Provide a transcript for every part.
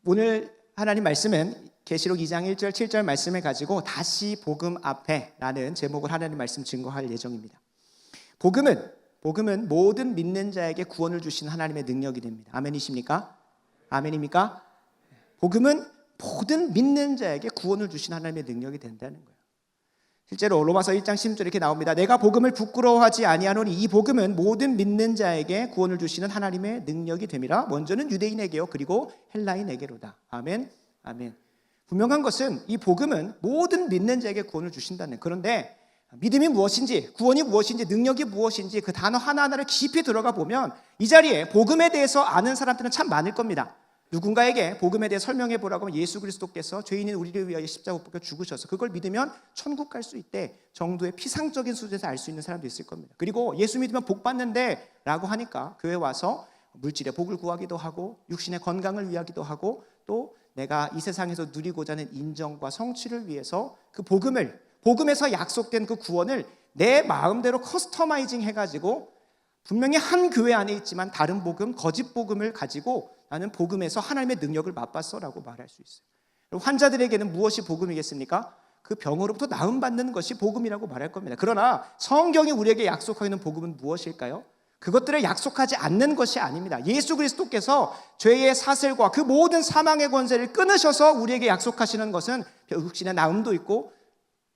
오늘 하나님 말씀은 계시록 2장 1절 7절 말씀을 가지고 다시 복음 앞에 라는 제목을 하나님 말씀 증거할 예정입니다. 복음은 모든 믿는 자에게 구원을 주신 하나님의 능력이 됩니다. 아멘이십니까? 아멘입니까? 복음은 모든 믿는 자에게 구원을 주신 하나님의 능력이 된다는 거예요. 실제로 로마서 1장 10절 이렇게 나옵니다. 내가 복음을 부끄러워하지 아니하노니 이 복음은 모든 믿는 자에게 구원을 주시는 하나님의 능력이 됨이라. 먼저는 유대인에게요 그리고 헬라인에게로다. 아멘. 아멘. 분명한 것은 이 복음은 모든 믿는 자에게 구원을 주신다는. 그런데 믿음이 무엇인지, 구원이 무엇인지, 능력이 무엇인지 그 단어 하나하나를 깊이 들어가 보면 이 자리에 복음에 대해서 아는 사람들은 참 많을 겁니다. 누군가에게 복음에 대해 설명해 보라고 하면 예수 그리스도께서 죄인인 우리를 위하여 십자가 못 박혀 죽으셔서 그걸 믿으면 천국 갈 수 있대 정도의 피상적인 수준에서 알 수 있는 사람도 있을 겁니다. 그리고 예수 믿으면 복 받는데 라고 하니까 교회 와서 물질의 복을 구하기도 하고 육신의 건강을 위하기도 하고 또 내가 이 세상에서 누리고자 하는 인정과 성취를 위해서 그 복음에서 약속된 그 구원을 내 마음대로 커스터마이징 해가지고 분명히 한 교회 안에 있지만 다른 복음, 거짓 복음을 가지고 나는 복음에서 하나님의 능력을 맛봤어라고 말할 수 있어요. 환자들에게는 무엇이 복음이겠습니까? 그 병으로부터 나음받는 것이 복음이라고 말할 겁니다. 그러나 성경이 우리에게 약속하고 있는 복음은 무엇일까요? 그것들을 약속하지 않는 것이 아닙니다. 예수 그리스도께서 죄의 사슬과 그 모든 사망의 권세를 끊으셔서 우리에게 약속하시는 것은 육신의 나음도 있고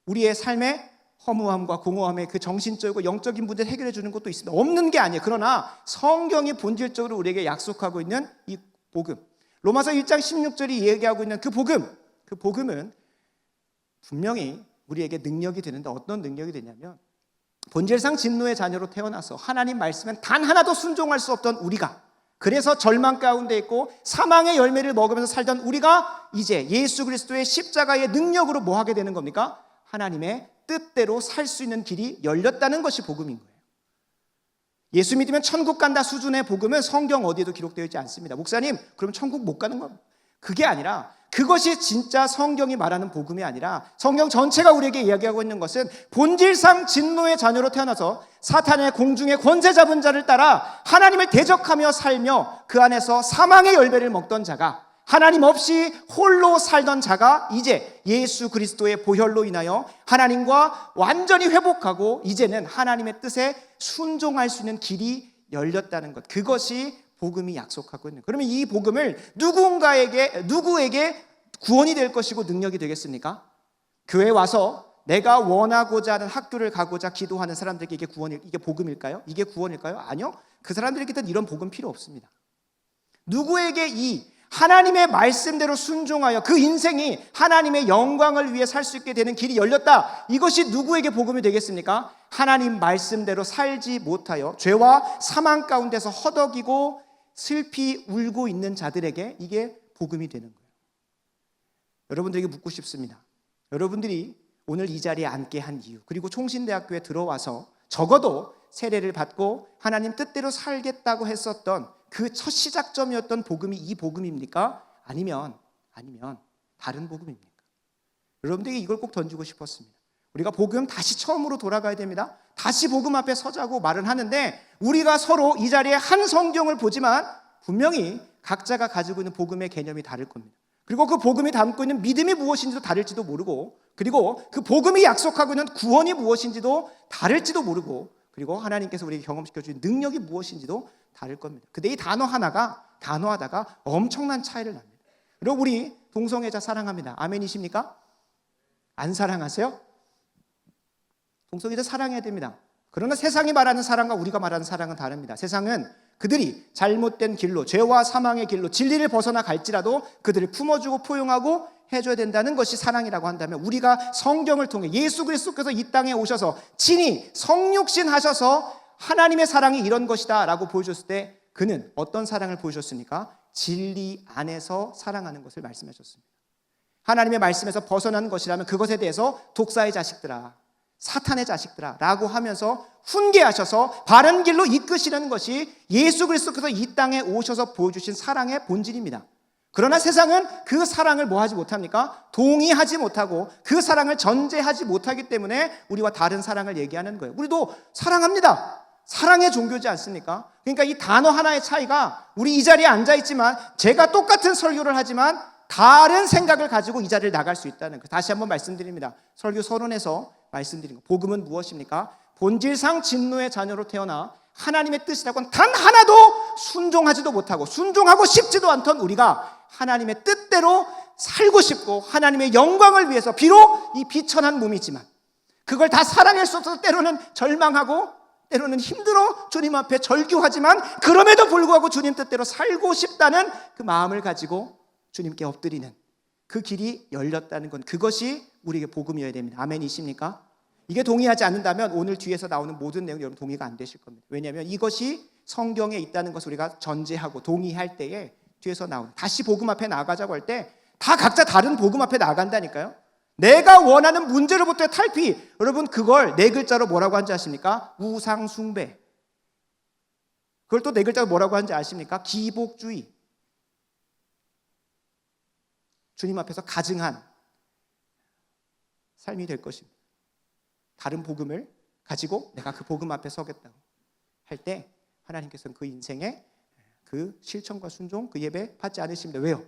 우리의 삶의 허무함과 공허함의 그 정신적이고 영적인 문제를 해결해 주는 것도 있습니다. 없는 게 아니에요. 그러나 성경이 본질적으로 우리에게 약속하고 있는 이 복음, 로마서 1장 16절이 얘기하고 있는 그 복음은 분명히 우리에게 능력이 되는데 어떤 능력이 되냐면 본질상 진노의 자녀로 태어나서 하나님 말씀엔 단 하나도 순종할 수 없던 우리가, 그래서 절망 가운데 있고 사망의 열매를 먹으면서 살던 우리가 이제 예수 그리스도의 십자가의 능력으로 뭐 하게 되는 겁니까? 하나님의 뜻대로 살 수 있는 길이 열렸다는 것이 복음인 거예요. 예수 믿으면 천국 간다 수준의 복음은 성경 어디에도 기록되어 있지 않습니다. 목사님, 그럼 천국 못 가는 겁니다. 그게 아니라 그것이 진짜 성경이 말하는 복음이 아니라 성경 전체가 우리에게 이야기하고 있는 것은 본질상 진노의 자녀로 태어나서 사탄의 공중의 권세 잡은 자를 따라 하나님을 대적하며 살며 그 안에서 사망의 열매를 먹던 자가, 하나님 없이 홀로 살던 자가 이제 예수 그리스도의 보혈로 인하여 하나님과 완전히 회복하고 이제는 하나님의 뜻에 순종할 수 있는 길이 열렸다는 것, 그것이 복음이 약속하고 있는. 그러면 이 복음을 누구에게 구원이 될 것이고 능력이 되겠습니까? 교회에 와서 내가 원하고자 하는 학교를 가고자 기도하는 사람들에게 이게 복음일까요? 이게 구원일까요? 아니요. 그 사람들에게는 이런 복음 필요 없습니다. 누구에게 이 하나님의 말씀대로 순종하여 그 인생이 하나님의 영광을 위해 살 수 있게 되는 길이 열렸다, 이것이 누구에게 복음이 되겠습니까? 하나님 말씀대로 살지 못하여 죄와 사망 가운데서 허덕이고 슬피 울고 있는 자들에게 이게 복음이 되는 거예요. 여러분들에게 묻고 싶습니다. 여러분들이 오늘 이 자리에 앉게 한 이유, 그리고 총신대학교에 들어와서 적어도 세례를 받고 하나님 뜻대로 살겠다고 했었던 그 첫 시작점이었던 복음이 이 복음입니까? 아니면 다른 복음입니까? 여러분들에게 이걸 꼭 던지고 싶었습니다. 우리가 복음 다시 처음으로 돌아가야 됩니다. 다시 복음 앞에 서자고 말을 하는데 우리가 서로 이 자리에 한 성경을 보지만 분명히 각자가 가지고 있는 복음의 개념이 다를 겁니다. 그리고 그 복음이 담고 있는 믿음이 무엇인지도 다를지도 모르고, 그리고 그 복음이 약속하고 있는 구원이 무엇인지도 다를지도 모르고, 그리고 하나님께서 우리에게 경험시켜주신 능력이 무엇인지도 다를 겁니다. 근데 이 단어 하나하다가 엄청난 차이를 납니다. 그리고 우리 동성애자 사랑합니다. 아멘이십니까? 안 사랑하세요? 동성애자 사랑해야 됩니다. 그러나 세상이 말하는 사랑과 우리가 말하는 사랑은 다릅니다. 세상은 그들이 잘못된 길로, 죄와 사망의 길로 진리를 벗어나 갈지라도 그들을 품어주고 포용하고 해줘야 된다는 것이 사랑이라고 한다면, 우리가 성경을 통해 예수 그리스도께서 이 땅에 오셔서 친히 성육신 하셔서 하나님의 사랑이 이런 것이다 라고 보여줬을 때 그는 어떤 사랑을 보여줬습니까? 진리 안에서 사랑하는 것을 말씀하셨습니다. 하나님의 말씀에서 벗어나는 것이라면 그것에 대해서 독사의 자식들아, 사탄의 자식들아 라고 하면서 훈계하셔서 바른 길로 이끄시는 것이 예수 그리스도께서 이 땅에 오셔서 보여주신 사랑의 본질입니다. 그러나 세상은 그 사랑을 뭐 하지 못합니까? 동의하지 못하고 그 사랑을 전제하지 못하기 때문에 우리와 다른 사랑을 얘기하는 거예요. 우리도 사랑합니다. 사랑의 종교지 않습니까? 그러니까 이 단어 하나의 차이가 우리 이 자리에 앉아있지만 제가 똑같은 설교를 하지만 다른 생각을 가지고 이 자리를 나갈 수 있다는 거. 다시 한번 말씀드립니다. 설교 서론에서 말씀드린 거. 복음은 무엇입니까? 본질상 진노의 자녀로 태어나 하나님의 뜻이라고는 단 하나도 순종하지도 못하고 순종하고 싶지도 않던 우리가 하나님의 뜻대로 살고 싶고 하나님의 영광을 위해서 비록 이 비천한 몸이지만 그걸 다 살아낼 수 없어서 때로는 절망하고 때로는 힘들어 주님 앞에 절규하지만 그럼에도 불구하고 주님 뜻대로 살고 싶다는 그 마음을 가지고 주님께 엎드리는 그 길이 열렸다는 건 그것이 우리에게 복음이어야 됩니다. 아멘이십니까? 이게 동의하지 않는다면 오늘 뒤에서 나오는 모든 내용 여러분 동의가 안 되실 겁니다. 왜냐하면 이것이 성경에 있다는 것을 우리가 전제하고 동의할 때에 뒤에서 나오는 다시 복음 앞에 나가자고 할 때 다 각자 다른 복음 앞에 나간다니까요. 내가 원하는 문제로부터의 탈피. 여러분 그걸 네 글자로 뭐라고 하는지 아십니까? 우상숭배. 그걸 또 네 글자로 뭐라고 하는지 아십니까? 기복주의. 주님 앞에서 가증한 삶이 될 것입니다. 다른 복음을 가지고 내가 그 복음 앞에 서겠다고 할 때 하나님께서는 그 인생에 그 실천과 순종, 그 예배 받지 않으십니다. 왜요?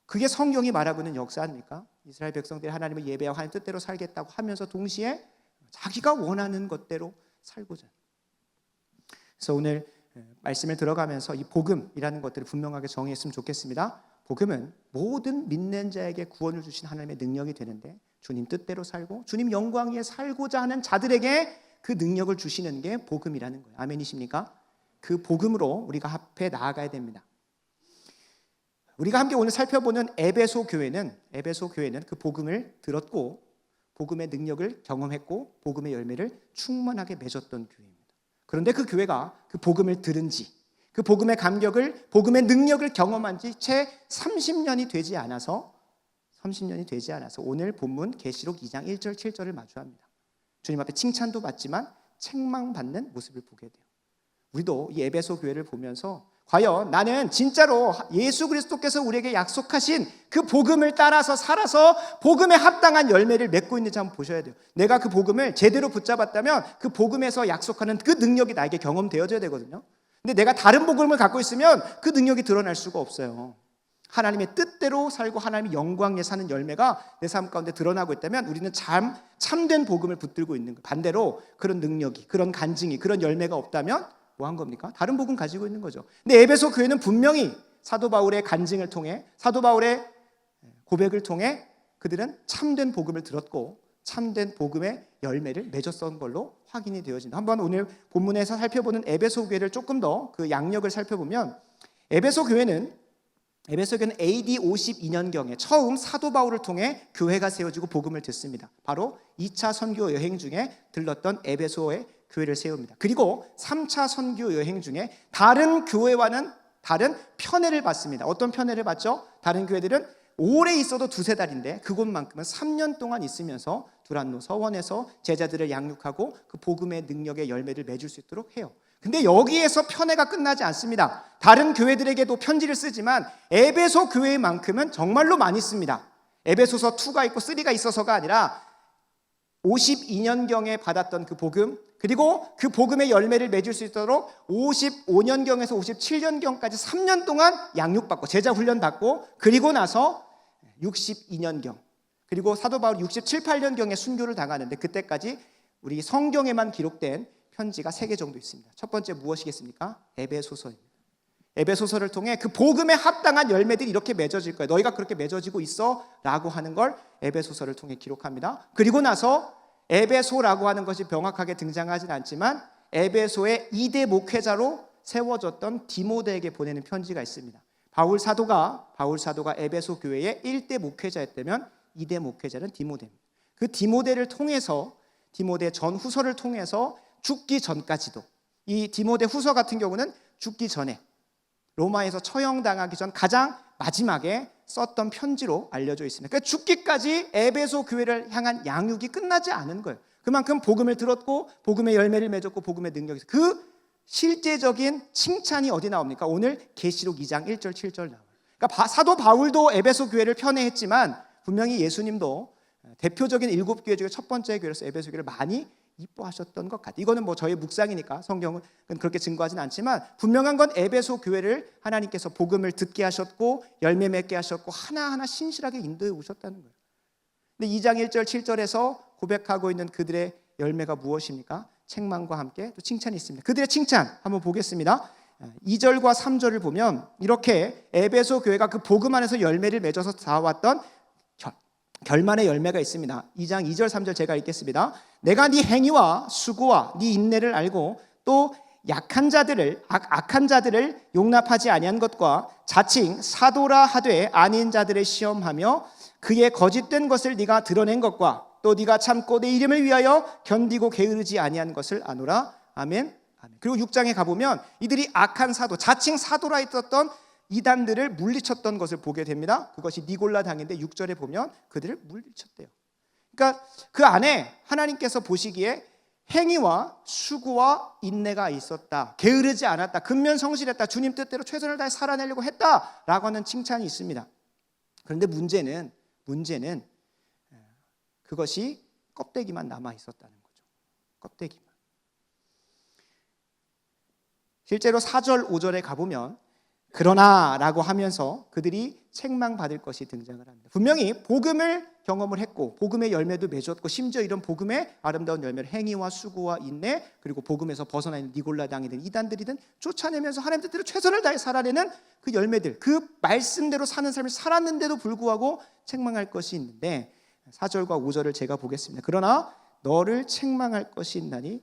그게 성경이 말하고 있는 역사 아닙니까? 이스라엘 백성들이 하나님을 예배하고 하나님 뜻대로 살겠다고 하면서 동시에 자기가 원하는 것대로 살고자. 그래서 오늘 말씀을 들어가면서 이 복음이라는 것들을 분명하게 정의했으면 좋겠습니다. 복음은 모든 믿는 자에게 구원을 주신 하나님의 능력이 되는데 주님 뜻대로 살고 주님 영광 위에 살고자 하는 자들에게 그 능력을 주시는 게 복음이라는 거예요. 아멘이십니까? 그 복음으로 우리가 앞에 나아가야 됩니다. 우리가 함께 오늘 살펴보는 에베소 교회는 그 복음을 들었고 복음의 능력을 경험했고 복음의 열매를 충만하게 맺었던 교회입니다. 그런데 그 교회가 그 복음을 들은 지, 그 복음의 감격을, 복음의 능력을 경험한 지 채 30년이 되지 않아서 오늘 본문 계시록 2장 1절 7절을 마주합니다. 주님 앞에 칭찬도 받지만 책망받는 모습을 보게 돼요. 우리도 이 에베소 교회를 보면서 과연 나는 진짜로 예수 그리스도께서 우리에게 약속하신 그 복음을 따라서 살아서 복음에 합당한 열매를 맺고 있는지 한번 보셔야 돼요. 내가 그 복음을 제대로 붙잡았다면 그 복음에서 약속하는 그 능력이 나에게 경험되어져야 되거든요. 근데 내가 다른 복음을 갖고 있으면 그 능력이 드러날 수가 없어요. 하나님의 뜻대로 살고 하나님의 영광에 사는 열매가 내 삶 가운데 드러나고 있다면 우리는 참된 복음을 붙들고 있는 거예요. 반대로 그런 능력이, 그런 간증이, 그런 열매가 없다면 뭐 한 겁니까? 다른 복음 가지고 있는 거죠. 근데 에베소 교회는 분명히 사도 바울의 간증을 통해 사도 바울의 고백을 통해 그들은 참된 복음을 들었고 참된 복음의 열매를 맺었던 걸로 확인이 되어진다. 한번 오늘 본문에서 살펴보는 에베소 교회를 조금 더 그 양력을 살펴보면 에베소 교회는 AD 52년경에 처음 사도 바울을 통해 교회가 세워지고 복음을 듣습니다. 바로 2차 선교 여행 중에 들렀던 에베소의 교회를 세웁니다. 그리고 3차 선교 여행 중에 다른 교회와는 다른 편애를 받습니다. 어떤 편애를 받죠? 다른 교회들은 오래 있어도 두세 달인데 그곳만큼은 3년 동안 있으면서 두란노 서원에서 제자들을 양육하고 그 복음의 능력의 열매를 맺을 수 있도록 해요. 근데 여기에서 편애가 끝나지 않습니다. 다른 교회들에게도 편지를 쓰지만 에베소 교회만큼은 정말로 많이 씁니다. 에베소서 2가 있고 3가 있어서가 아니라 52년경에 받았던 그 복음, 그리고 그 복음의 열매를 맺을 수 있도록 55년경에서 57년경까지 3년 동안 양육받고 제자 훈련받고 그리고 나서 62년경 그리고 사도 바울이 67, 8년경에 순교를 당하는데 그때까지 우리 성경에만 기록된 편지가 3개 정도 있습니다. 첫 번째 무엇이겠습니까? 에베소서입니다. 에베소서를 통해 그 복음에 합당한 열매들이 이렇게 맺어질 거야. 너희가 그렇게 맺어지고 있어 라고 하는 걸 에베소서를 통해 기록합니다. 그리고 나서 에베소라고 하는 것이 명확하게 등장하진 않지만 에베소의 2대 목회자로 세워졌던 디모데에게 보내는 편지가 있습니다. 바울 사도가 에베소 교회의 1대 목회자였다면 2대 목회자는 디모데입니다. 그 디모데를 통해서 디모데 전후서를 통해서 죽기 전까지도 이 디모데 후서 같은 경우는 죽기 전에 로마에서 처형당하기 전 가장 마지막에 썼던 편지로 알려져 있습니다. 그러니까 죽기까지 에베소 교회를 향한 양육이 끝나지 않은 거예요. 그만큼 복음을 들었고 복음의 열매를 맺었고 복음의 능력이 그 실제적인 칭찬이 어디 나옵니까? 오늘 계시록 2장 1절 7절 나와요. 그러니까 사도 바울도 에베소 교회를 편애했지만 분명히 예수님도 대표적인 7교회 중에 첫 번째 교회로서 에베소 교회를 많이 이뻐하셨던 것 같아요. 이거는 뭐 저의 묵상이니까 성경은 그렇게 증거하진 않지만 분명한 건 에베소 교회를 하나님께서 복음을 듣게 하셨고 열매 맺게 하셨고 하나하나 신실하게 인도해 오셨다는 거예요. 근데 2장 1절 7절에서 고백하고 있는 그들의 열매가 무엇입니까? 책망과 함께 또 칭찬이 있습니다. 그들의 칭찬 한번 보겠습니다. 2절과 3절을 보면 이렇게 에베소 교회가 그 복음 안에서 열매를 맺어서 쌓아왔던 결만의 열매가 있습니다. 2장 2절 3절 제가 읽겠습니다. 내가 네 행위와 수고와 네 인내를 알고 또 악한 자들을 용납하지 아니한 것과 자칭 사도라 하되 아닌 자들을 시험하며 그의 거짓된 것을 네가 드러낸 것과 또 네가 참고 내 이름을 위하여 견디고 게으르지 아니한 것을 아노라. 아멘. 아멘. 그리고 6장에 가보면 이들이 악한 사도, 자칭 사도라 했었던 이단들을 물리쳤던 것을 보게 됩니다. 그것이 니골라 당인데 6절에 보면 그들을 물리쳤대요. 그러니까 그 안에 하나님께서 보시기에 행위와 수고와 인내가 있었다. 게으르지 않았다. 근면성실했다. 주님 뜻대로 최선을 다해 살아내려고 했다라고 하는 칭찬이 있습니다. 그런데 문제는 그것이 껍데기만 남아 있었다는 거죠. 껍데기만. 실제로 4절 5절에 가보면 그러나 라고 하면서 그들이 책망받을 것이 등장을 합니다. 분명히 복음을 경험을 했고 복음의 열매도 맺었고 심지어 이런 복음의 아름다운 열매를 행위와 수고와 인내 그리고 복음에서 벗어나 있는 니골라당이든 이단들이든 쫓아내면서 하나님 뜻대로 최선을 다해 살아내는 그 열매들, 그 말씀대로 사는 삶을 살았는데도 불구하고 책망할 것이 있는데 4절과 5절을 제가 보겠습니다. 그러나 너를 책망할 것이 있나니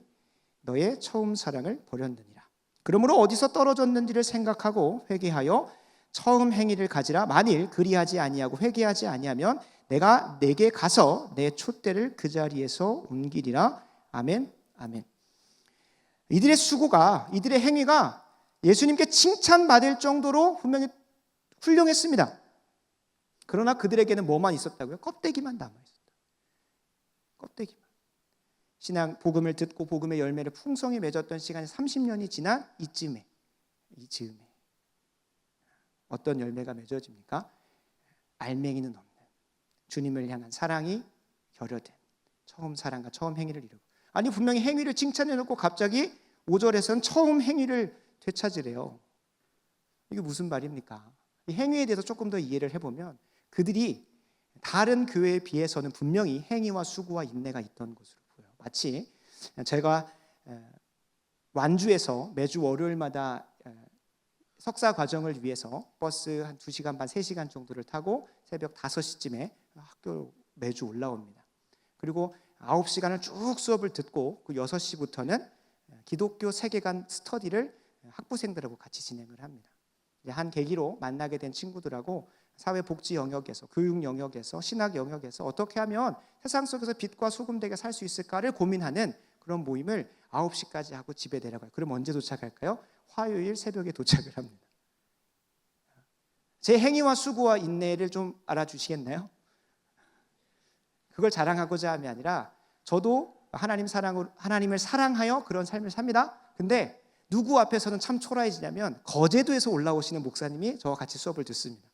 너의 처음 사랑을 버렸느니라. 그러므로 어디서 떨어졌는지를 생각하고 회개하여 처음 행위를 가지라. 만일 그리하지 아니하고 회개하지 아니하면 내가 내게 가서 내 촛대를 그 자리에서 옮기리라. 아멘. 아멘. 이들의 수고가, 이들의 행위가 예수님께 칭찬받을 정도로 분명히 훌륭했습니다. 그러나 그들에게는 뭐만 있었다고요? 껍데기만 남아있었다. 껍데기만. 신앙 복음을 듣고 복음의 열매를 풍성히 맺었던 시간이 30년이 지난 이즈음에 어떤 열매가 맺어집니까? 알맹이는 없는 주님을 향한 사랑이 결여된 처음 사랑과 처음 행위를 이루고, 아니 분명히 행위를 칭찬해놓고 갑자기 5절에서는 처음 행위를 되찾으래요. 이게 무슨 말입니까? 이 행위에 대해서 조금 더 이해를 해보면 그들이 다른 교회에 비해서는 분명히 행위와 수고와 인내가 있던 것으로 보여요. 마치 제가 완주에서 매주 월요일마다 석사 과정을 위해서 버스 한 2시간 반, 3시간 정도를 타고 새벽 5시쯤에 학교 매주 올라옵니다. 그리고 9시간을 쭉 수업을 듣고 그 6시부터는 기독교 세계관 스터디를 학부생들하고 같이 진행을 합니다. 한 계기로 만나게 된 친구들하고 사회복지 영역에서, 교육 영역에서, 신학 영역에서 어떻게 하면 세상 속에서 빛과 소금 되게 살 수 있을까를 고민하는 그런 모임을 9시까지 하고 집에 내려가요. 그럼 언제 도착할까요? 화요일 새벽에 도착을 합니다. 제 행위와 수고와 인내를 좀 알아주시겠나요? 그걸 자랑하고자 함이 아니라 저도 하나님을 사랑하여 그런 삶을 삽니다. 근데 누구 앞에서는 참 초라해지냐면 거제도에서 올라오시는 목사님이 저와 같이 수업을 듣습니다.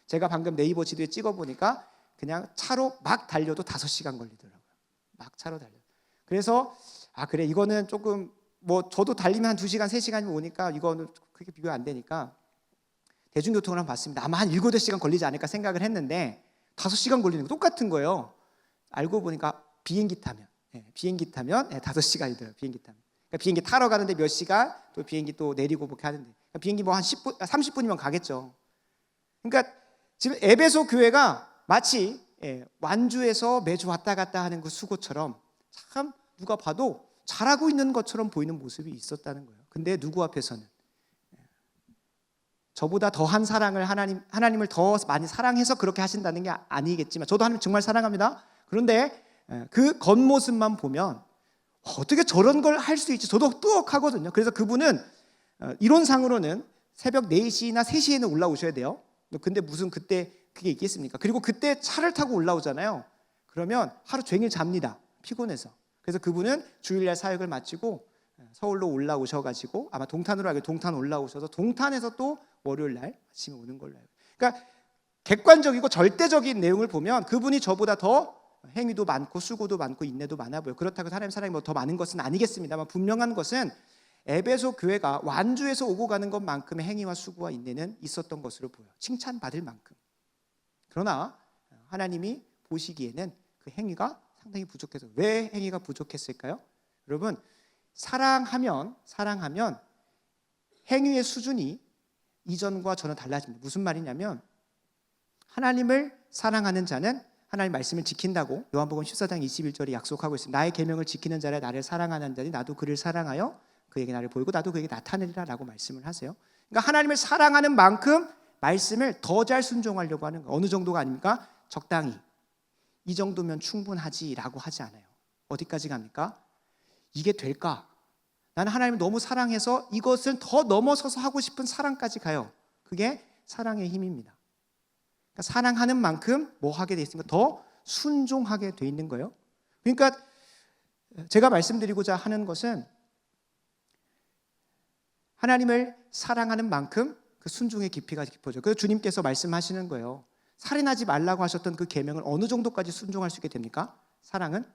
제가 방금 네이버 지도에 찍어보니까 그냥 차로 막 달려도 5시간 걸리더라고요. 막 차로 달려. 그래서 그래 이거는 조금 뭐 저도 달리면 한 2시간 3시간이면 오니까 이거는 그렇게 비교가 안 되니까 대중교통을 한번 봤습니다. 아마 한 7-8시간 걸리지 않을까 생각을 했는데 5시간 걸리는 거 똑같은 거예요. 알고 보니까 비행기 타면 5시간이더라고요. 비행기 타면. 그러니까 비행기 타러 가는데 몇 시간, 또 비행기 또 내리고 그렇게 하는데 그러니까 비행기 뭐 한 10분, 30분이면 가겠죠. 그러니까 지금 에베소 교회가 마치 완주에서 매주 왔다 갔다 하는 그 수고처럼 참 누가 봐도 잘하고 있는 것처럼 보이는 모습이 있었다는 거예요. 근데 누구 앞에서는 저보다 더한 사랑을 하나님을 더 많이 사랑해서 그렇게 하신다는 게 아니겠지만 저도 하나님 정말 사랑합니다. 그런데 그 겉모습만 보면 어떻게 저런 걸 할 수 있지? 저도 뜨억하거든요. 그래서 그분은 이론상으로는 새벽 4시나 3시에는 올라오셔야 돼요. 근데 무슨 그때 그게 있겠습니까? 그리고 그때 차를 타고 올라오잖아요. 그러면 하루 종일 잡니다. 피곤해서. 그래서 그분은 주일날 사역을 마치고 서울로 올라오셔가지고 아마 동탄으로 알고 동탄 올라오셔서 동탄에서 또 월요일날 아침에 오는 걸로 알고. 그러니까 객관적이고 절대적인 내용을 보면 그분이 저보다 더 행위도 많고 수고도 많고 인내도 많아 보여. 그렇다고 하나님 사랑이 뭐 더 많은 것은 아니겠습니다만 분명한 것은 에베소 교회가 완주에서 오고 가는 것만큼의 행위와 수고와 인내는 있었던 것으로 보여. 칭찬받을 만큼. 그러나 하나님이 보시기에는 그 행위가 상당히 부족해서. 왜 행위가 부족했을까요? 여러분, 사랑하면 행위의 수준이 이전과 전혀 달라집니다. 무슨 말이냐면 하나님을 사랑하는 자는 하나님 말씀을 지킨다고 요한복음 14장 21절에 약속하고 있습니다. 나의 계명을 지키는 자라 나를 사랑하는 자니 나도 그를 사랑하여 그에게 나를 보이고 나도 그에게 나타내리라 라고 말씀을 하세요. 그러니까 하나님을 사랑하는 만큼 말씀을 더 잘 순종하려고 하는 거예요. 어느 정도가 아닙니까? 적당히. 이 정도면 충분하지라고 하지 않아요. 어디까지 갑니까? 이게 될까? 나는 하나님을 너무 사랑해서 이것을 더 넘어서서 하고 싶은 사랑까지 가요. 그게 사랑의 힘입니다. 그러니까 사랑하는 만큼 뭐 하게 돼 있습니까? 더 순종하게 돼 있는 거예요. 그러니까 제가 말씀드리고자 하는 것은 하나님을 사랑하는 만큼 그 순종의 깊이가 깊어져요. 그래서 주님께서 말씀하시는 거예요. 살인하지 말라고 하셨던 그 계명을 어느 정도까지 순종할 수 있게 됩니까? 사랑은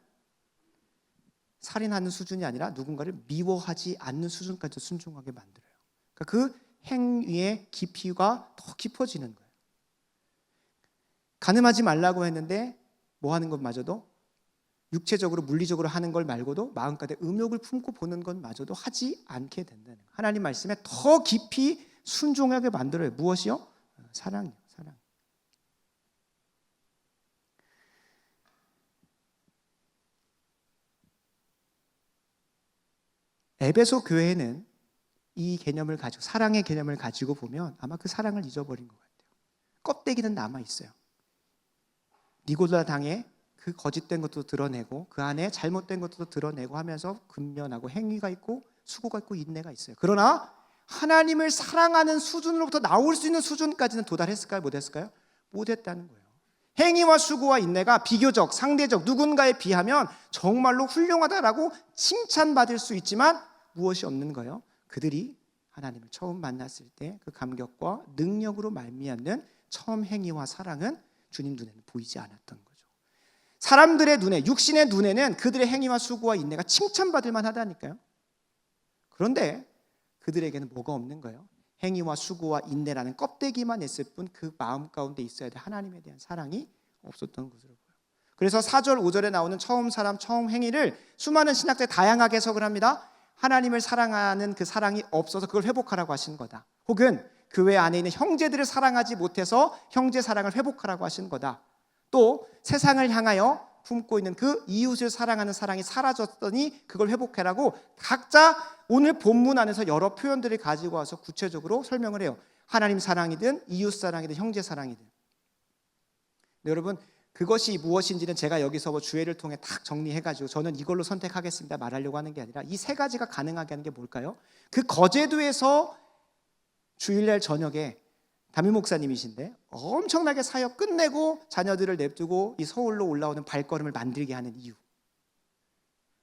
살인하는 수준이 아니라 누군가를 미워하지 않는 수준까지 순종하게 만들어요. 그러니까 그 행위의 깊이가 더 깊어지는 거예요. 간음하지 말라고 했는데 뭐 하는 것마저도 육체적으로 물리적으로 하는 걸 말고도 마음가에 음욕을 품고 보는 것마저도 하지 않게 된다는 거예요. 하나님 말씀에 더 깊이 순종하게 만들어요. 무엇이요? 사랑이요. 사랑. 에베소 교회는 이 개념을 가지고 사랑의 개념을 가지고 보면 아마 그 사랑을 잊어버린 것 같아요. 껍데기는 남아 있어요. 니고라 당에 그 거짓된 것도 드러내고 그 안에 잘못된 것도 드러내고 하면서 근면하고 행위가 있고 수고가 있고 인내가 있어요. 그러나 하나님을 사랑하는 수준으로부터 나올 수 있는 수준까지는 도달했을까요? 못했을까요? 못했다는 거예요. 행위와 수고와 인내가 비교적, 상대적 누군가에 비하면 정말로 훌륭하다라고 칭찬받을 수 있지만 무엇이 없는 거예요? 그들이 하나님을 처음 만났을 때 그 감격과 능력으로 말미암는 처음 행위와 사랑은 주님 눈에는 보이지 않았던 거죠. 사람들의 눈에, 육신의 눈에는 그들의 행위와 수고와 인내가 칭찬받을 만하다니까요. 그런데 그들에게는 뭐가 없는 거예요? 행위와 수고와 인내라는 껍데기만 있을 뿐 그 마음 가운데 있어야 될 하나님에 대한 사랑이 없었던 것으로 보여요. 그래서 4절, 5절에 나오는 처음 사람, 처음 행위를 수많은 신학자들이 다양하게 해석을 합니다. 하나님을 사랑하는 그 사랑이 없어서 그걸 회복하라고 하신 거다. 혹은 교회 안에 있는 형제들을 사랑하지 못해서 형제 사랑을 회복하라고 하신 거다. 또 세상을 향하여 품고 있는 그 이웃을 사랑하는 사랑이 사라졌더니 그걸 회복해라고 각자 오늘 본문 안에서 여러 표현들을 가지고 와서 구체적으로 설명을 해요. 하나님 사랑이든 이웃 사랑이든 형제 사랑이든. 여러분, 그것이 무엇인지는 제가 여기서 뭐 주회를 통해 딱 정리해가지고 저는 이걸로 선택하겠습니다 말하려고 하는 게 아니라 이 세 가지가 가능하게 하는 게 뭘까요? 그 거제도에서 주일날 저녁에 담임 목사님이신데 엄청나게 사역 끝내고 자녀들을 냅두고 이 서울로 올라오는 발걸음을 만들게 하는 이유,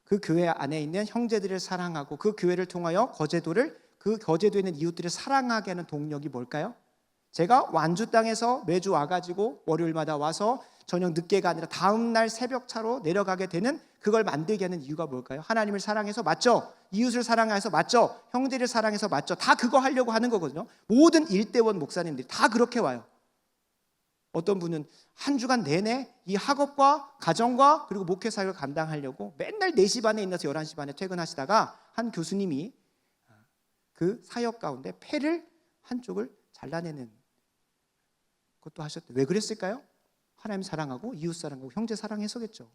그 교회 안에 있는 형제들을 사랑하고 그 교회를 통하여 그 거제도에 있는 이웃들을 사랑하게 하는 동력이 뭘까요? 제가 완주 땅에서 매주 와가지고 월요일마다 와서 저녁 늦게가 아니라 다음날 새벽차로 내려가게 되는 그걸 만들게 하는 이유가 뭘까요? 하나님을 사랑해서 맞죠? 이웃을 사랑해서 맞죠? 형제를 사랑해서 맞죠? 다 그거 하려고 하는 거거든요. 모든 일대원 목사님들이 다 그렇게 와요. 어떤 분은 한 주간 내내 이 학업과 가정과 그리고 목회 사역을 감당하려고 맨날 4시 반에 일어나서 11시 반에 퇴근하시다가 한 교수님이 그 사역 가운데 폐를 한쪽을 잘라내는 것도 하셨대요. 왜 그랬을까요? 하나님 사랑하고 이웃 사랑하고 형제 사랑해서겠죠.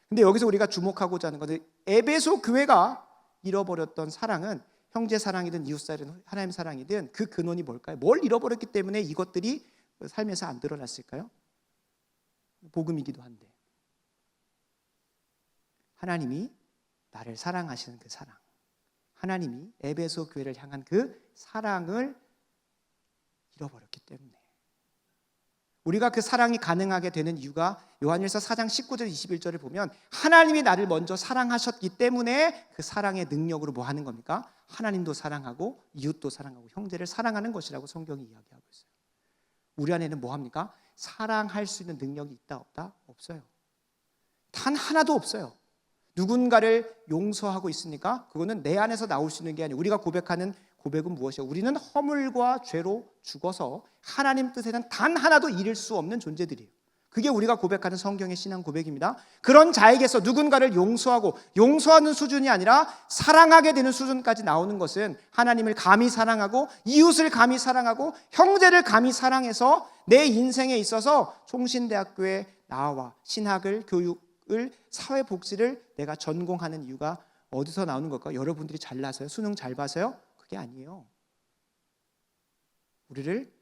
근데 여기서 우리가 주목하고자 하는 것은 에베소 교회가 잃어버렸던 사랑은 형제 사랑이든 이웃 사랑이든 하나님 사랑이든 그 근원이 뭘까요? 뭘 잃어버렸기 때문에 이것들이 삶에서 안 드러났을까요? 복음이기도 한데 하나님이 나를 사랑하시는 그 사랑, 하나님이 에베소 교회를 향한 그 사랑을 잃어버렸기 때문에 우리가 그 사랑이 가능하게 되는 이유가 요한일서 4장 19절 21절을 보면 하나님이 나를 먼저 사랑하셨기 때문에 그 사랑의 능력으로 뭐 하는 겁니까? 하나님도 사랑하고 이웃도 사랑하고 형제를 사랑하는 것이라고 성경이 이야기하고 있어요. 우리 안에는 뭐 합니까? 사랑할 수 있는 능력이 있다 없다? 없어요. 단 하나도 없어요. 누군가를 용서하고 있으니까 그거는 내 안에서 나올 수 있는 게 아니에요. 우리가 고백하는 고백은 무엇이에요? 우리는 허물과 죄로 죽어서 하나님 뜻에는 단 하나도 이룰 수 없는 존재들이에요. 그게 우리가 고백하는 성경의 신앙 고백입니다. 그런 자에게서 누군가를 용서하고, 용서하는 수준이 아니라 사랑하게 되는 수준까지 나오는 것은 하나님을 감히 사랑하고, 이웃을 감히 사랑하고, 형제를 감히 사랑해서 내 인생에 있어서 총신대학교에 나와 신학을, 교육을, 사회복지를 내가 전공하는 이유가 어디서 나오는 걸까요? 여러분들이 잘나서요? 수능 잘 봐서요? 그게 아니에요. 우리를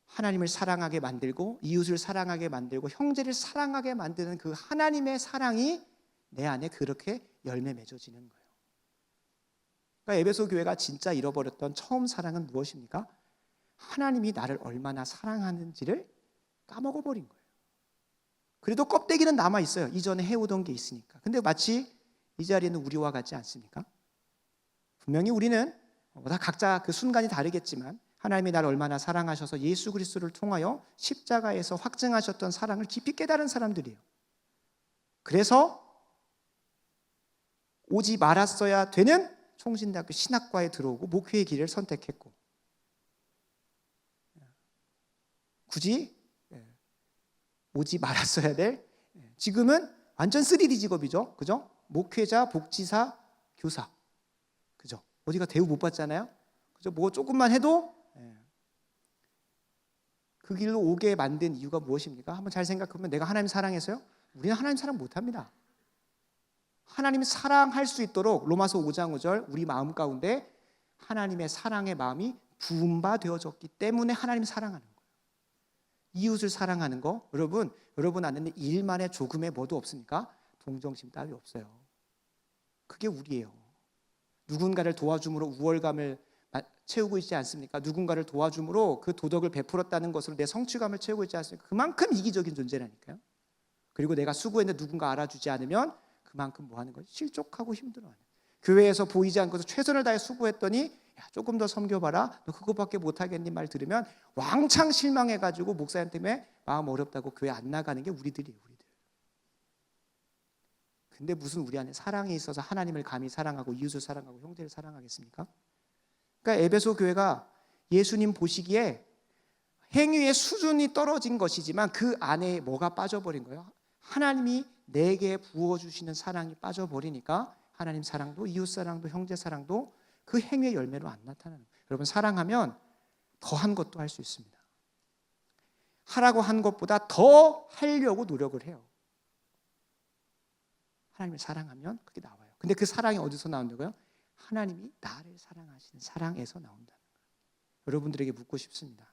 하나님을 사랑하게 만들고, 이웃을 사랑하게 만들고, 형제를 사랑하게 만드는 그 하나님의 사랑이 내 안에 그렇게 열매 맺어지는 거예요. 그러니까 에베소 교회가 진짜 잃어버렸던 처음 사랑은 무엇입니까? 하나님이 나를 얼마나 사랑하는지를 까먹어버린 거예요. 그래도 껍데기는 남아있어요. 이전에 해오던 게 있으니까. 근데 마치 이 자리에는 우리와 같지 않습니까? 분명히 우리는 다 각자 그 순간이 다르겠지만 하나님이 나를 얼마나 사랑하셔서 예수 그리스도를 통하여 십자가에서 확증하셨던 사랑을 깊이 깨달은 사람들이에요. 그래서 오지 말았어야 되는 총신대학교 신학과에 들어오고 목회의 길을 선택했고, 굳이 오지 말았어야 될, 지금은 완전 3D 직업이죠. 그죠? 목회자, 복지사, 교사. 그죠? 어디가 대우 못 받잖아요. 그죠? 뭐 조금만 해도 그 길로 오게 만든 이유가 무엇입니까? 한번 잘 생각해보면 내가 하나님 사랑해서요? 우리는 하나님 사랑 못합니다. 하나님 사랑할 수 있도록 로마서 5장 5절 우리 마음 가운데 하나님의 사랑의 마음이 부음바되어졌기 때문에 하나님 사랑하는 거예요. 이웃을 사랑하는 거, 여러분 안에는 일만의 조금의 뭐도 없습니까? 동정심 따위 없어요. 그게 우리예요. 누군가를 도와줌으로 우월감을 채우고 있지 않습니까? 누군가를 도와줌으로 그 도덕을 베풀었다는 것으로 내 성취감을 채우고 있지 않습니까? 그만큼 이기적인 존재라니까요. 그리고 내가 수고했는데 누군가 알아주지 않으면 그만큼 뭐 하는 거예요? 실족하고 힘들어하는. 교회에서 보이지 않고서 최선을 다해 수고했더니 야, 조금 더 섬겨봐라. 너 그거밖에 못하겠니? 말 들으면 왕창 실망해가지고 목사님 때문에 마음 어렵다고 교회 안 나가는 게 우리들이에요. 우리들. 근데 무슨 우리 안에 사랑이 있어서 하나님을 감히 사랑하고 이웃을 사랑하고 형제를 사랑하겠습니까? 그러니까 에베소 교회가 예수님 보시기에 행위의 수준이 떨어진 것이지만 그 안에 뭐가 빠져버린 거예요? 하나님이 내게 부어주시는 사랑이 빠져버리니까 하나님 사랑도 이웃 사랑도 형제 사랑도 그 행위의 열매로 안 나타나는 거예요. 여러분, 사랑하면 더한 것도 할 수 있습니다. 하라고 한 것보다 더 하려고 노력을 해요. 하나님을 사랑하면 그게 나와요. 근데 그 사랑이 어디서 나온다고요? 하나님이 나를 사랑하시는 사랑에서 나온다는 거예요. 여러분들에게 묻고 싶습니다.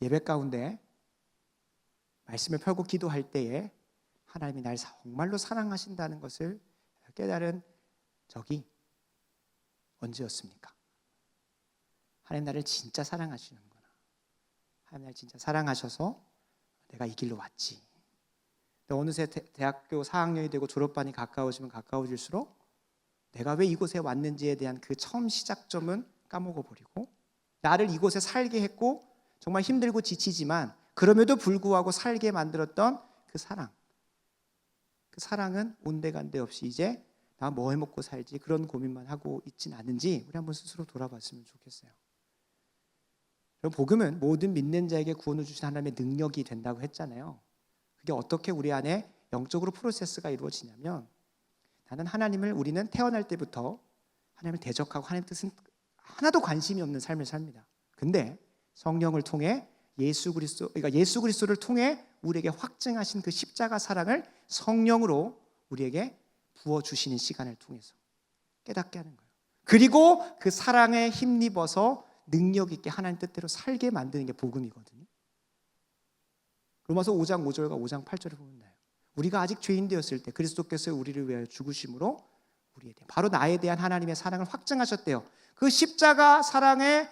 예배 가운데 말씀을 펴고 기도할 때에 하나님이 날 정말로 사랑하신다는 것을 깨달은 적이 언제였습니까? 하나님 나를 진짜 사랑하시는구나. 하나님 나를 진짜 사랑하셔서 내가 이 길로 왔지. 어느새 대학교 4학년이 되고 졸업반이 가까워지면 가까워질수록 내가 왜 이곳에 왔는지에 대한 그 처음 시작점은 까먹어버리고 나를 이곳에 살게 했고 정말 힘들고 지치지만 그럼에도 불구하고 살게 만들었던 그 사랑은 온데간데 없이 이제 나 뭐 해먹고 살지 그런 고민만 하고 있진 않은지 우리 한번 스스로 돌아봤으면 좋겠어요. 복음은 모든 믿는 자에게 구원을 주신 하나님의 능력이 된다고 했잖아요. 그게 어떻게 우리 안에 영적으로 프로세스가 이루어지냐면 나는 우리는 태어날 때부터 하나님을 대적하고 하나님 뜻은 하나도 관심이 없는 삶을 삽니다. 근데 성령을 통해 예수 그리스도를 통해 우리에게 확증하신 그 십자가 사랑을 성령으로 우리에게 부어주시는 시간을 통해서 깨닫게 하는 거예요. 그리고 그 사랑에 힘입어서 능력 있게 하나님 뜻대로 살게 만드는 게 복음이거든요. 로마서 5장 5절과 5장 8절을 보면 나요. 우리가 아직 죄인 되었을 때 그리스도께서 우리를 위하여 죽으심으로 우리에 대한 바로 나에 대한 하나님의 사랑을 확증하셨대요. 그 십자가 사랑에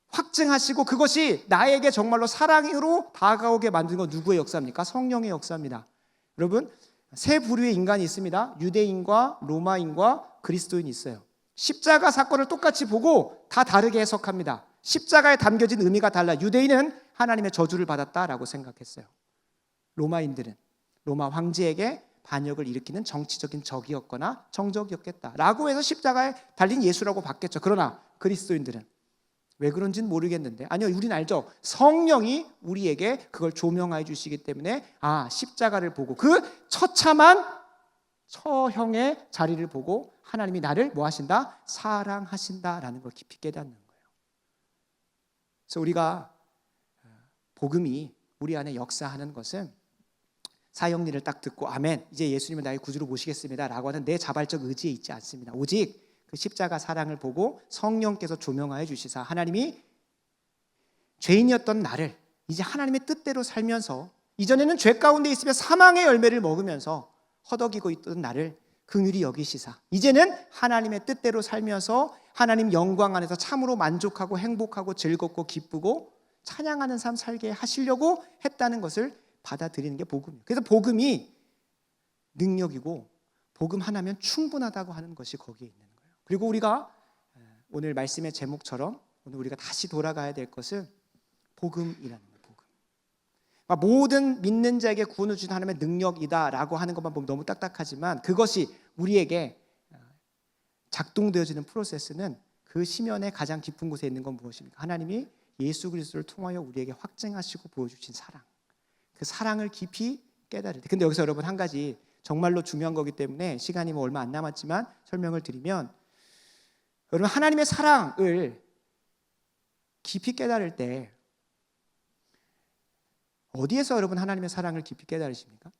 확증하시고 그것이 나에게 정말로 사랑으로 다가오게 만드는 건 누구의 역사입니까? 성령의 역사입니다. 여러분, 세 부류의 인간이 있습니다. 유대인과 로마인과 그리스도인이 있어요. 십자가 사건을 똑같이 보고 다 다르게 해석합니다. 십자가에 담겨진 의미가 달라. 유대인은 하나님의 저주를 받았다라고 생각했어요. 로마인들은 로마 황제에게 반역을 일으키는 정치적인 적이었거나 정적이었겠다라고 해서 십자가에 달린 예수라고 봤겠죠. 그러나 그리스도인들은 왜 그런지는 모르겠는데, 아니요, 우리는 알죠. 성령이 우리에게 그걸 조명해 주시기 때문에 십자가를 보고 그 처참한 처형의 자리를 보고 하나님이 나를 뭐 하신다? 사랑하신다라는 걸 깊이 깨닫는 거예요. 그래서 우리가 복음이 우리 안에 역사하는 것은 사형리를 딱 듣고 아멘, 이제 예수님을 나의 구주로 모시겠습니다 라고 하는 내 자발적 의지에 있지 않습니다. 오직 그 십자가 사랑을 보고 성령께서 조명하여 주시사 하나님이 죄인이었던 나를 이제 하나님의 뜻대로 살면서, 이전에는 죄 가운데 있으며 사망의 열매를 먹으면서 허덕이고 있던 나를 긍휼히 여기시사 이제는 하나님의 뜻대로 살면서 하나님 영광 안에서 참으로 만족하고 행복하고 즐겁고 기쁘고 찬양하는 삶 살게 하시려고 했다는 것을 받아들이는 게 복음이에요. 그래서 복음이 능력이고 복음 하나면 충분하다고 하는 것이 거기에 있는 거예요. 그리고 우리가 오늘 말씀의 제목처럼 오늘 우리가 다시 돌아가야 될 것은 복음이라는 거예요. 복음. 모든 믿는 자에게 구원을 주신 하나님의 능력이다라고 하는 것만 보면 너무 딱딱하지만 그것이 우리에게 작동되어지는 프로세스는 그 시면의 가장 깊은 곳에 있는 건 무엇입니까? 하나님이 예수 그리스도를 통하여 우리에게 확증하시고 보여주신 사랑, 그 사랑을 깊이 깨달을 때. 근데 여기서 여러분 한 가지 정말로 중요한 거기 때문에 시간이 뭐 얼마 안 남았지만 설명을 드리면, 여러분 하나님의 사랑을 깊이 깨달을 때 어디에서 여러분 하나님의 사랑을 깊이 깨달으십니까?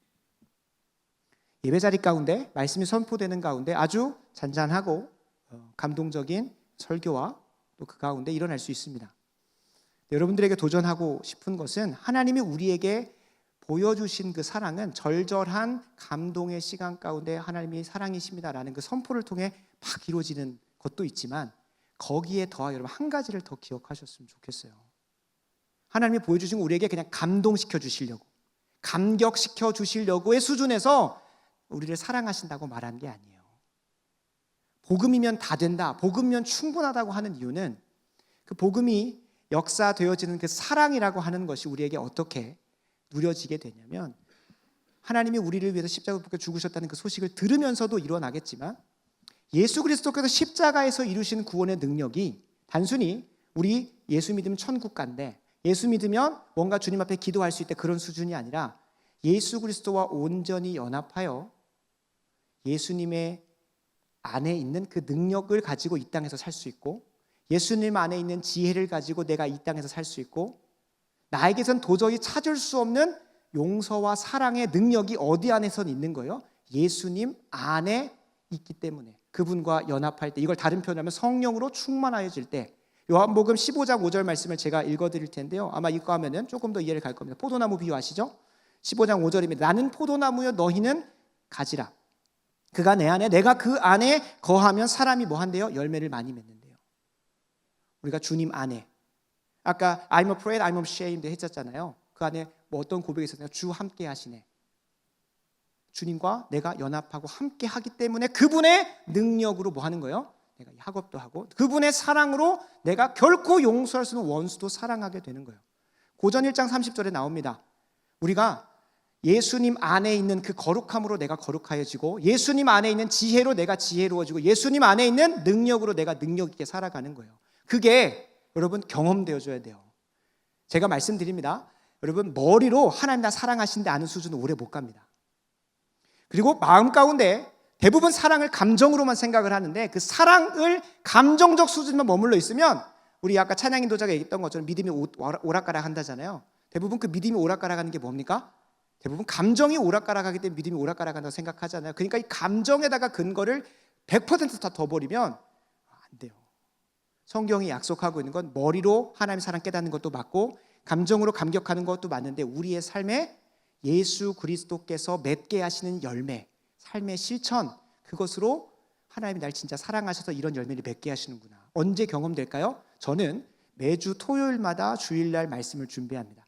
예배자리 가운데 말씀이 선포되는 가운데 아주 잔잔하고 감동적인 설교와 또 그 가운데 일어날 수 있습니다. 여러분들에게 도전하고 싶은 것은 하나님이 우리에게 보여주신 그 사랑은 절절한 감동의 시간 가운데 하나님이 사랑이십니다라는 그 선포를 통해 막 이루어지는 것도 있지만 거기에 더하 여러분 한 가지를 더 기억하셨으면 좋겠어요. 하나님이 보여주신 거 우리에게 그냥 감동시켜 주시려고, 감격시켜 주시려고의 수준에서 우리를 사랑하신다고 말하는 게 아니에요. 복음이면 다 된다, 복음이면 충분하다고 하는 이유는 그 복음이 역사되어지는 그 사랑이라고 하는 것이 우리에게 어떻게 누려지게 되냐면, 하나님이 우리를 위해서 십자가에 못 박혀 죽으셨다는 그 소식을 들으면서도 일어나겠지만 예수 그리스도께서 십자가에서 이루신 구원의 능력이 단순히 우리 예수 믿으면 천국 간대, 예수 믿으면 뭔가 주님 앞에 기도할 수 있대, 그런 수준이 아니라 예수 그리스도와 온전히 연합하여 예수님의 안에 있는 그 능력을 가지고 이 땅에서 살 수 있고, 예수님 안에 있는 지혜를 가지고 내가 이 땅에서 살 수 있고, 나에게선 도저히 찾을 수 없는 용서와 사랑의 능력이 어디 안에선 있는 거예요? 예수님 안에 있기 때문에. 그분과 연합할 때, 이걸 다른 표현으로 하면 성령으로 충만하여질 때. 요한복음 15장 5절 말씀을 제가 읽어드릴 텐데요, 아마 이거 하면은 조금 더 이해를 갈 겁니다. 포도나무 비유 아시죠? 15장 5절입니다. 나는 포도나무여 너희는 가지라. 그가 내 안에, 내가 그 안에 거하면 사람이 뭐 한대요? 열매를 많이 맺는데요. 우리가 주님 안에, 아까 I'm afraid, I'm ashamed 했었잖아요. 그 안에 뭐 어떤 고백이 있었나요? 주 함께 하시네. 주님과 내가 연합하고 함께 하기 때문에 그분의 능력으로 뭐 하는 거예요? 내가 학업도 하고, 그분의 사랑으로 내가 결코 용서할 수 없는 원수도 사랑하게 되는 거예요. 고전 1장 30절에 나옵니다. 우리가 예수님 안에 있는 그 거룩함으로 내가 거룩하여지고, 예수님 안에 있는 지혜로 내가 지혜로워지고, 예수님 안에 있는 능력으로 내가 능력 있게 살아가는 거예요. 그게 여러분 경험되어져야 돼요. 제가 말씀드립니다. 여러분 머리로 하나님 나 사랑하신다 아는 수준은 오래 못 갑니다. 그리고 마음 가운데 대부분 사랑을 감정으로만 생각을 하는데, 그 사랑을 감정적 수준만 머물러 있으면, 우리 아까 찬양 인도자가 얘기했던 것처럼 믿음이 오락가락 한다잖아요. 대부분 그 믿음이 오락가락하는 게 뭡니까? 대부분 감정이 오락가락하기 때문에 믿음이 오락가락한다고 생각하잖아요. 그러니까 이 감정에다가 근거를 100% 다 둬버리면 안 돼요. 성경이 약속하고 있는 건 머리로 하나님의 사랑 깨닫는 것도 맞고 감정으로 감격하는 것도 맞는데, 우리의 삶에 예수 그리스도께서 맺게 하시는 열매, 삶의 실천, 그것으로 하나님이 날 진짜 사랑하셔서 이런 열매를 맺게 하시는구나. 언제 경험될까요? 저는 매주 토요일마다 주일날 말씀을 준비합니다.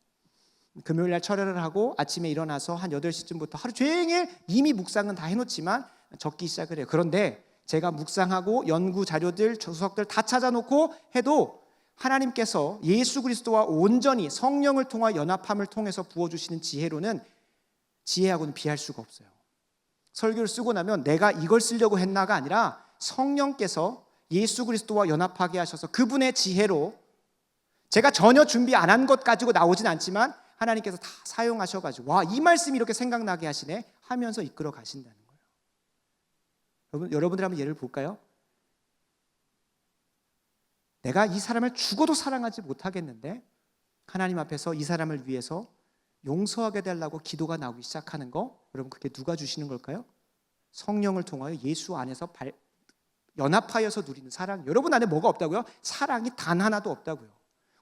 금요일날 철회를 하고 아침에 일어나서 한 8시쯤부터 하루 종일 이미 묵상은 다 해놓지만 적기 시작을 해요. 그런데 제가 묵상하고 연구 자료들, 주석들 다 찾아놓고 해도 하나님께서 예수 그리스도와 온전히 성령을 통한 연합함을 통해서 부어주시는 지혜로는 지혜하고는 비할 수가 없어요. 설교를 쓰고 나면 내가 이걸 쓰려고 했나가 아니라 성령께서 예수 그리스도와 연합하게 하셔서 그분의 지혜로, 제가 전혀 준비 안 한 것 가지고 나오진 않지만 하나님께서 다 사용하셔가지고 와, 이 말씀이 이렇게 생각나게 하시네 하면서 이끌어 가신다는 거예요. 여러분들 한번 예를 볼까요? 내가 이 사람을 죽어도 사랑하지 못하겠는데 하나님 앞에서 이 사람을 위해서 용서하게 달라고 기도가 나오기 시작하는 거, 여러분 그게 누가 주시는 걸까요? 성령을 통하여 예수 안에서 연합하여서 누리는 사랑. 여러분 안에 뭐가 없다고요? 사랑이 단 하나도 없다고요.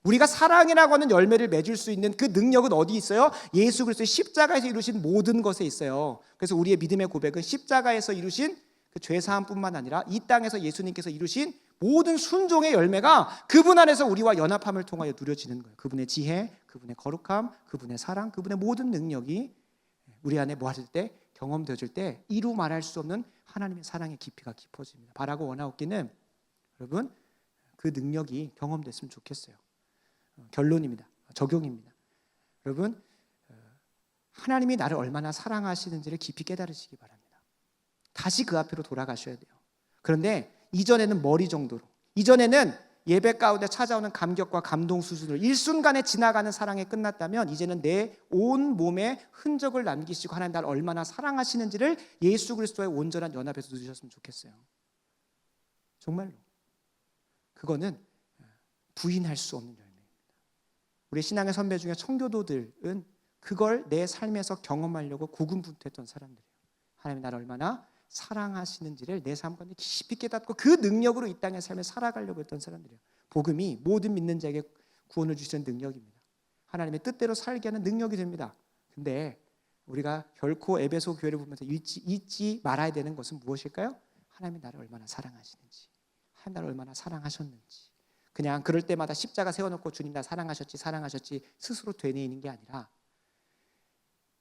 우리가 사랑이라고 하는 열매를 맺을 수 있는 그 능력은 어디 있어요? 예수 그리스도의 십자가에서 이루신 모든 것에 있어요. 그래서 우리의 믿음의 고백은 십자가에서 이루신 그 죄사함뿐만 아니라 이 땅에서 예수님께서 이루신 모든 순종의 열매가 그분 안에서 우리와 연합함을 통하여 누려지는 거예요. 그분의 지혜, 그분의 거룩함, 그분의 사랑, 그분의 모든 능력이 우리 안에 뭐하실 때, 경험되어질 때 이루 말할 수 없는 하나님의 사랑의 깊이가 깊어집니다. 바라고 원하옵기는 여러분 그 능력이 경험됐으면 좋겠어요. 결론입니다. 적용입니다. 여러분 하나님이 나를 얼마나 사랑하시는지를 깊이 깨달으시기 바랍니다. 다시 그 앞으로 돌아가셔야 돼요. 그런데 이전에는 머리 정도로, 이전에는 예배 가운데 찾아오는 감격과 감동 수준으로 일순간에 지나가는 사랑에 끝났다면 이제는 내 온 몸에 흔적을 남기시고 하나님 나를 얼마나 사랑하시는지를 예수 그리스도의 온전한 연합에서 누리셨으면 좋겠어요. 정말로 그거는 부인할 수 없는 열매입니다. 우리 신앙의 선배 중에 청교도들은 그걸 내 삶에서 경험하려고 고군분투했던 사람들이에요. 하나님이 나를 얼마나 사랑하시는지를 내 삶 가운데 깊이 깨닫고 그 능력으로 이 땅의 삶을 살아가려고 했던 사람들이에요. 복음이 모든 믿는 자에게 구원을 주시는 능력입니다. 하나님의 뜻대로 살게 하는 능력이 됩니다. 근데 우리가 결코 에베소 교회를 보면서 잊지 말아야 되는 것은 무엇일까요? 하나님이 나를 얼마나 사랑하시는지, 하나님 나를 얼마나 사랑하셨는지. 그냥 그럴 때마다 십자가 세워놓고 주님 나 사랑하셨지 스스로 되뇌이는 게 아니라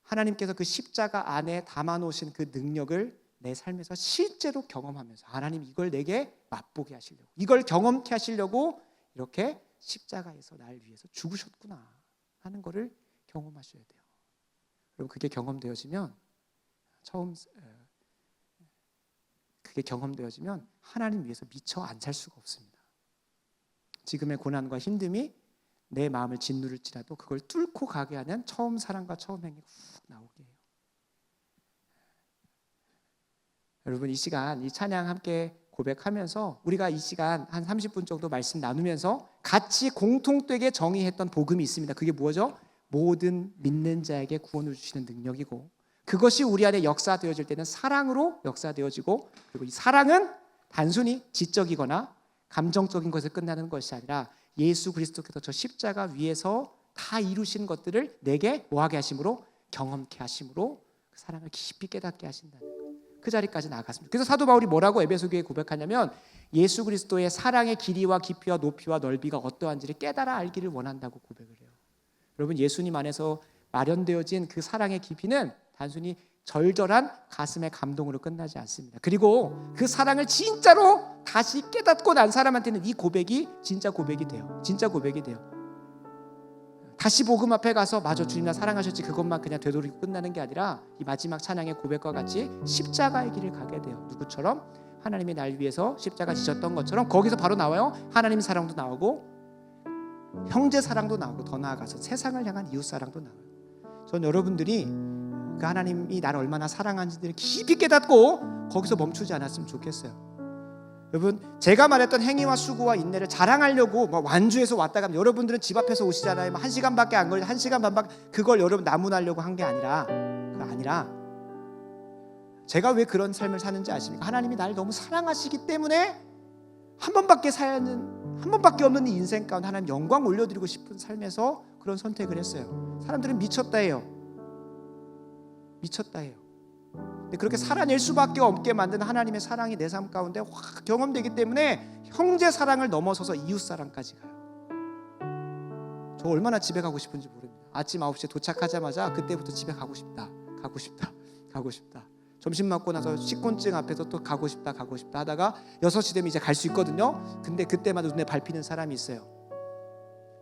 하나님께서 그 십자가 안에 담아놓으신 그 능력을 내 삶에서 실제로 경험하면서 하나님 이걸 내게 맛보게 하시려고, 이걸 경험케 하시려고 이렇게 십자가에서 날 위해서 죽으셨구나 하는 거를 경험하셔야 돼요. 그리고 그게 경험되어지면 하나님 위해서 미처 안 살 수가 없습니다. 지금의 고난과 힘듦이 내 마음을 짓누를지라도 그걸 뚫고 가게 하는 처음 사랑과 처음 행이 훅 나오게 해요. 여러분 이 시간 이 찬양 함께 고백하면서 우리가 이 시간 한 30분 정도 말씀 나누면서 같이 공통되게 정의했던 복음이 있습니다. 그게 뭐죠? 모든 믿는 자에게 구원을 주시는 능력이고, 그것이 우리 안에 역사되어질 때는 사랑으로 역사되어지고, 그리고 이 사랑은 단순히 지적이거나 감정적인 것에 끝나는 것이 아니라 예수 그리스도께서 저 십자가 위에서 다 이루신 것들을 내게 뭐하게 하심으로, 경험케 하심으로 그 사랑을 깊이 깨닫게 하신다는 거예요. 그 자리까지 나아갔습니다. 그래서 사도 바울이 뭐라고 에베소 교회에 고백하냐면 예수 그리스도의 사랑의 길이와 깊이와 높이와 넓이가 어떠한지를 깨달아 알기를 원한다고 고백을 해요. 여러분 예수님 안에서 마련되어진 그 사랑의 깊이는 단순히 절절한 가슴의 감동으로 끝나지 않습니다. 그리고 그 사랑을 진짜로 다시 깨닫고 난 사람한테는 이 고백이 진짜 고백이 돼요. 진짜 고백이 돼요. 다시 복음 앞에 가서 마저 주님 나 사랑하셨지 그것만 그냥 되돌리고 끝나는 게 아니라 이 마지막 찬양의 고백과 같이 십자가의 길을 가게 돼요. 누구처럼? 하나님이 날 위해서 십자가 지셨던 것처럼 거기서 바로 나와요. 하나님 사랑도 나오고 형제 사랑도 나오고 더 나아가서 세상을 향한 이웃 사랑도 나와요. 전 여러분들이 그 하나님이 나를 얼마나 사랑하는지를 깊이 깨닫고 거기서 멈추지 않았으면 좋겠어요. 여러분 제가 말했던 행위와 수고와 인내를 자랑하려고 완주해서 왔다 가면 여러분들은 집 앞에서 오시잖아요. 1시간밖에 안 걸려 1시간 반밖에 그걸 여러분 나무나려고 한 게 아니라 제가 왜 그런 삶을 사는지 아십니까? 하나님이 나를 너무 사랑하시기 때문에 한 번밖에 없는 이 인생 가운데 하나님 영광 올려드리고 싶은 삶에서 그런 선택을 했어요. 사람들은 미쳤다 해요. 근데 그렇게 살아낼 수밖에 없게 만든 하나님의 사랑이 내 삶 가운데 확 경험되기 때문에 형제 사랑을 넘어서서 이웃 사랑까지 가요. 저 얼마나 집에 가고 싶은지 모릅니다. 아침 9시에 도착하자마자 그때부터 집에 가고 싶다. 점심 먹고 나서 식곤증 앞에서 또 가고 싶다 하다가 6시 되면 이제 갈 수 있거든요. 근데 그때마다 눈에 밟히는 사람이 있어요.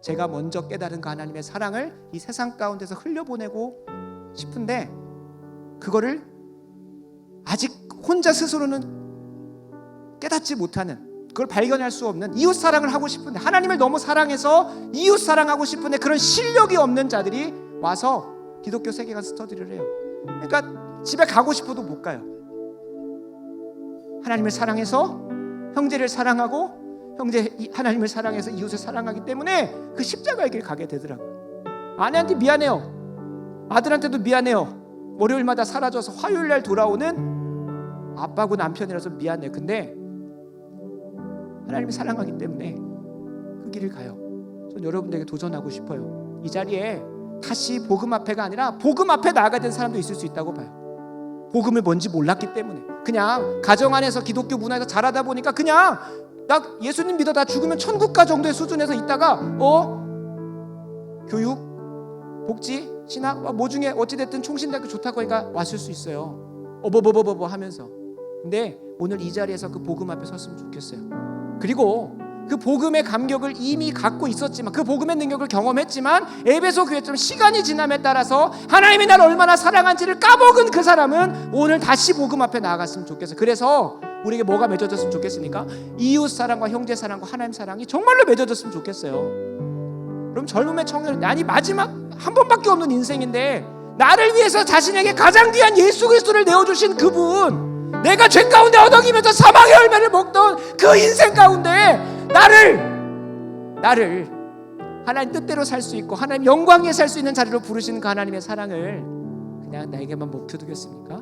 제가 먼저 깨달은 그 하나님의 사랑을 이 세상 가운데서 흘려보내고 싶은데 그거를 아직 혼자 스스로는 깨닫지 못하는, 그걸 발견할 수 없는, 이웃 사랑을 하고 싶은데, 하나님을 너무 사랑해서 이웃 사랑하고 싶은데 그런 실력이 없는 자들이 와서 기독교 세계관 스터디를 해요. 그러니까 집에 가고 싶어도 못 가요. 하나님을 사랑해서 형제를 사랑하고 하나님을 사랑해서 이웃을 사랑하기 때문에 그 십자가의 길 가게 되더라고요. 아내한테 미안해요. 아들한테도 미안해요. 월요일마다 사라져서 화요일날 돌아오는 아빠고 남편이라서 미안해요. 근데 하나님을 사랑하기 때문에 그 길을 가요. 전 여러분들에게 도전하고 싶어요. 이 자리에 다시 복음 앞에가 아니라 복음 앞에 나아가야 되는 사람도 있을 수 있다고 봐요. 복음을 뭔지 몰랐기 때문에 그냥 가정 안에서 기독교 문화에서 자라다 보니까 그냥 나 예수님 믿어 나 죽으면 천국 가 정도의 수준에서 있다가 교육, 복지, 신학 뭐 중에 어찌됐든 총신대학교 좋다고 하니까 왔을 수 있어요. 하면서. 근데 오늘 이 자리에서 그 복음 앞에 섰으면 좋겠어요. 그리고 그 복음의 감격을 이미 갖고 있었지만, 그 복음의 능력을 경험했지만 에베소 교회처럼 시간이 지남에 따라서 하나님이 나를 얼마나 사랑한지를 까먹은 그 사람은 오늘 다시 복음 앞에 나아갔으면 좋겠어요. 그래서 우리에게 뭐가 맺어졌으면 좋겠습니까? 이웃 사랑과 형제 사랑과 하나님 사랑이 정말로 맺어졌으면 좋겠어요. 그럼 젊음의 청년, 아니 마지막 한 번밖에 없는 인생인데 나를 위해서 자신에게 가장 귀한 예수 그리스도를 내어주신 그분, 내가 죄 가운데 어덕이면서 사망의 열매를 먹던 그 인생 가운데 나를 하나님 뜻대로 살 수 있고 하나님 영광에 살 수 있는 자리로 부르시는 그 하나님의 사랑을 그냥 나에게만 묵혀두겠습니까?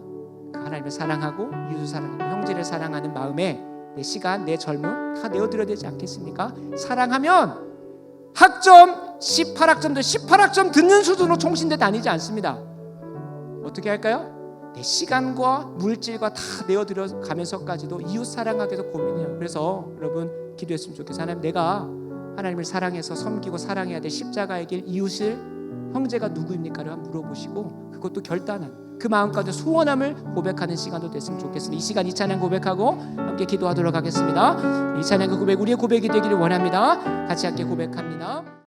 그 하나님을 사랑하고 이웃을 사랑하고 형제를 사랑하는 마음에 내 시간, 내 젊음 다 내어드려야 되지 않겠습니까? 사랑하면 학점 18학점도 18학점 듣는 수준으로 총신대 다니지 않습니다. 어떻게 할까요? 내 시간과 물질과 다 내어드려 가면서까지도 이웃 사랑하기 위해서 고민해요. 그래서 여러분 기도했으면 좋겠어요. 하나님, 내가 하나님을 사랑해서 섬기고 사랑해야 될 십자가의 길, 이웃을 형제가 누구입니까를 한번 물어보시고 그것도 결단한 그 마음까지 소원함을 고백하는 시간도 됐으면 좋겠습니다. 이 시간 이 찬양 고백하고 함께 기도하도록 하겠습니다. 이 찬양 그 고백 우리의 고백이 되기를 원합니다. 같이 함께 고백합니다.